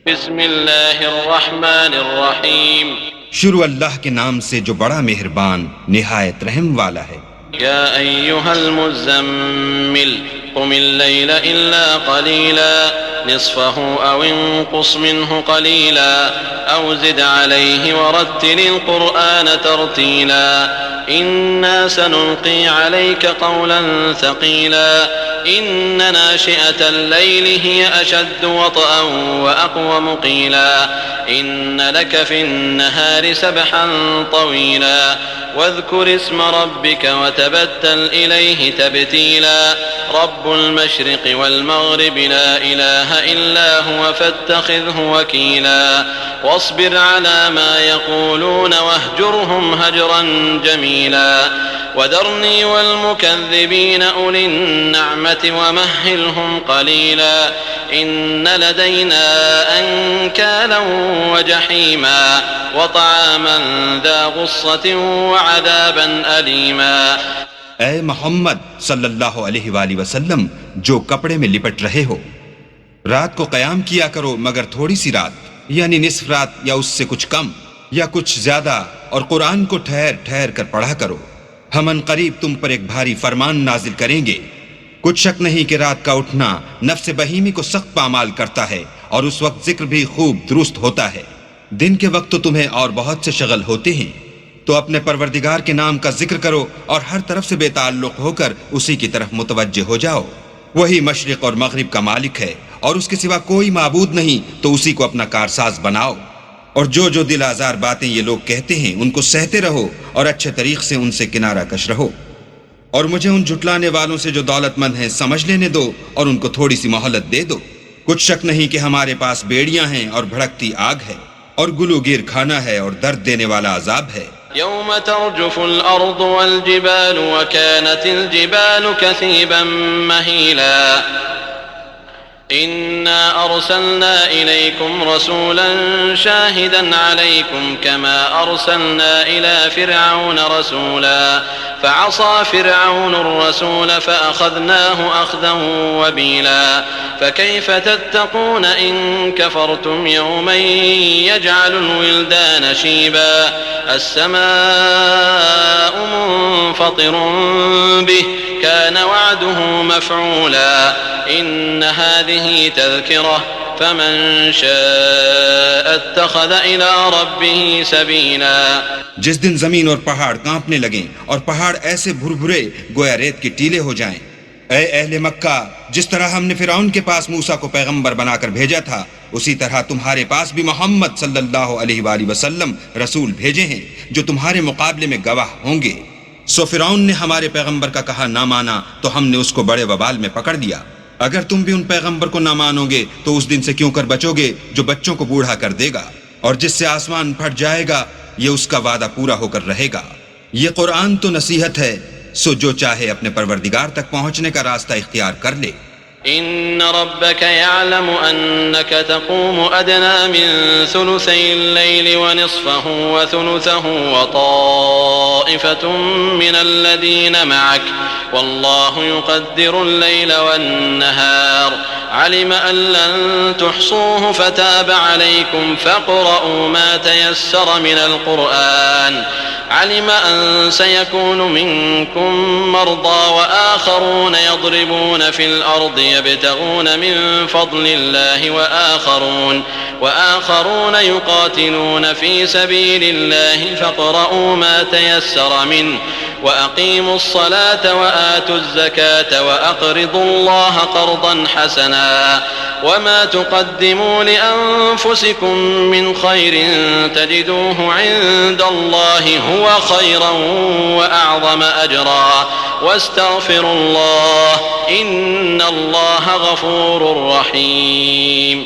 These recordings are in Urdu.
بسم اللہ الرحمن الرحیم. شروع اللہ کے نام سے جو بڑا مہربان نہایت رحم والا ہے. یا ایہا المزمل قم اللیل الا قلیلا نصفه او انقص منه قلیلا او زد علیہ ورتل القرآن ترتیلا انا سنلقی علیک قولا ثقیلا ان ناشئة الليل هي اشد وطئا واقوم قیلا ان لك في النهار سبحا طویلا واذكر اسم ربك وتبتل إليه تبتيلا رب المشرق والمغرب لا إله إلا هو فاتخذه وكيلا واصبر على ما يقولون واهجرهم هجرا جميلا وذرني والمكذبين أولي النعمة ومهلهم قليلا إن لدينا أنكالا وجحيما وطعاما ذا غصة وعذابا أليما. اے محمد صلی اللہ علیہ وآلہ وسلم، جو کپڑے میں لپٹ رہے ہو، رات کو قیام کیا کرو مگر تھوڑی سی رات، یعنی نصف رات یا اس سے کچھ کم یا کچھ زیادہ، اور قرآن کو ٹھہر ٹھہر کر پڑھا کرو. ہم ان قریب تم پر ایک بھاری فرمان نازل کریں گے. کچھ شک نہیں کہ رات کا اٹھنا نفس بہیمی کو سخت پامال کرتا ہے، اور اس وقت ذکر بھی خوب درست ہوتا ہے. دن کے وقت تو تمہیں اور بہت سے شغل ہوتے ہیں، تو اپنے پروردگار کے نام کا ذکر کرو اور ہر طرف سے بے تعلق ہو کر اسی کی طرف متوجہ ہو جاؤ. وہی مشرق اور مغرب کا مالک ہے، اور اس کے سوا کوئی معبود نہیں، تو اسی کو اپنا کارساز بناؤ. اور جو دل آزار باتیں یہ لوگ کہتے ہیں ان کو سہتے رہو، اور اچھے طریق سے ان سے کنارہ کش رہو. اور مجھے ان جھٹلانے والوں سے جو دولت مند ہیں سمجھ لینے دو، اور ان کو تھوڑی سی مہلت دے دو. کچھ شک نہیں کہ ہمارے پاس بیڑیاں ہیں اور بھڑکتی آگ ہے، اور گلو گیر کھانا ہے اور درد دینے والا عذاب ہے. يوم ترجف الأرض والجبال وكانت الجبال كثيبا مهيلا إنا أرسلنا إليكم رسولا شاهدا عليكم كما أرسلنا إلى فرعون رسولا فعصى فرعون الرسول فأخذناه أخذا وبيلا فكيف تتقون إن كفرتم يوما يجعل الولدان شيبا السماء منفطر به كان وعده مفعولا إن هذه تذكرة فمن شاء اتخذ إلى ربه سبيلا. جس دن زمین اور پہاڑ کانپنے لگیں اور پہاڑ ایسے بھربھرے گویا ریت کے ٹیلے ہو جائیں. اے اہل مکہ، جس طرح ہم نے فرعون کے پاس موسیٰ کو پیغمبر بنا کر بھیجا تھا، اسی طرح تمہارے پاس بھی محمد صلی اللہ علیہ وآلہ وسلم رسول بھیجے ہیں جو تمہارے مقابلے میں گواہ ہوں گے. سو فرعون نے ہمارے پیغمبر کا کہا نہ مانا تو ہم نے اس کو بڑے وبال میں پکڑ لیا. اگر تم بھی ان پیغمبر کو نہ مانو گے تو اس دن سے کیوں کر بچو گے جو بچوں کو بوڑھا کر دے گا، اور جس سے آسمان پھٹ جائے گا یہ اس کا وعدہ پورا ہو کر رہے گا. یہ قرآن تو نصیحت ہے، سو جو چاہے اپنے پروردگار تک پہنچنے کا راستہ اختیار کر لے. إن ربك يعلم أنك تقوم أدنى من ثلثي الليل ونصفه وثلثه وطائفة من الذين معك والله يقدر الليل والنهار علم أن لن تحصوه فتاب عليكم فاقرؤوا ما تيسر من القرآن علم أن سيكون منكم مرضى وآخرون يضربون في الأرض يبتغون من فضل الله وآخرون يقاتلون في سبيل الله فاقرؤوا ما تيسر منه وأقيموا الصلاة وآتوا الزكاة وأقرضوا الله قرضا حسنا وما تقدموا لأنفسكم من خير تجدوه عند الله هو خيرا وأعظم أجرا واستغفروا الله إن الله غفور رحيم.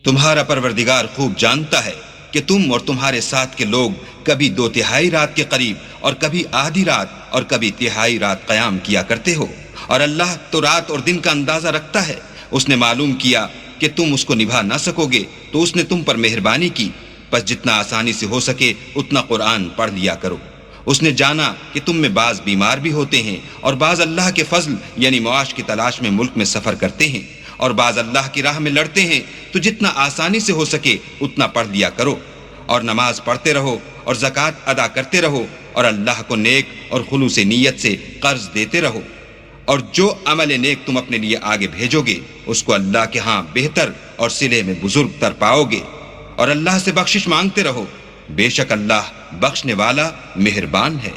تمہارا پروردگار خوب جانتا ہے کہ تم اور تمہارے ساتھ کے لوگ کبھی 2/3 رات کے قریب اور کبھی آدھی رات اور کبھی 1/3 رات قیام کیا کرتے ہو، اور اللہ تو رات اور دن کا اندازہ رکھتا ہے. اس نے معلوم کیا کہ تم اس کو نبھا نہ سکو گے تو اس نے تم پر مہربانی کی، پس جتنا آسانی سے ہو سکے اتنا قرآن پڑھ لیا کرو. اس نے جانا کہ تم میں بعض بیمار بھی ہوتے ہیں اور بعض اللہ کے فضل یعنی معاش کی تلاش میں ملک میں سفر کرتے ہیں، اور بعض اللہ کی راہ میں لڑتے ہیں تو جتنا آسانی سے ہو سکے اتنا پڑھ لیا کرو، اور نماز پڑھتے رہو اور زکوٰۃ ادا کرتے رہو، اور اللہ کو نیک اور خلوص نیت سے قرض دیتے رہو، اور جو عمل نیک تم اپنے لیے آگے بھیجو گے اس کو اللہ کے ہاں بہتر اور صلے میں بزرگ تر پاؤ گے، اور اللہ سے بخشش مانگتے رہو، بے شک اللہ بخشنے والا مہربان ہے۔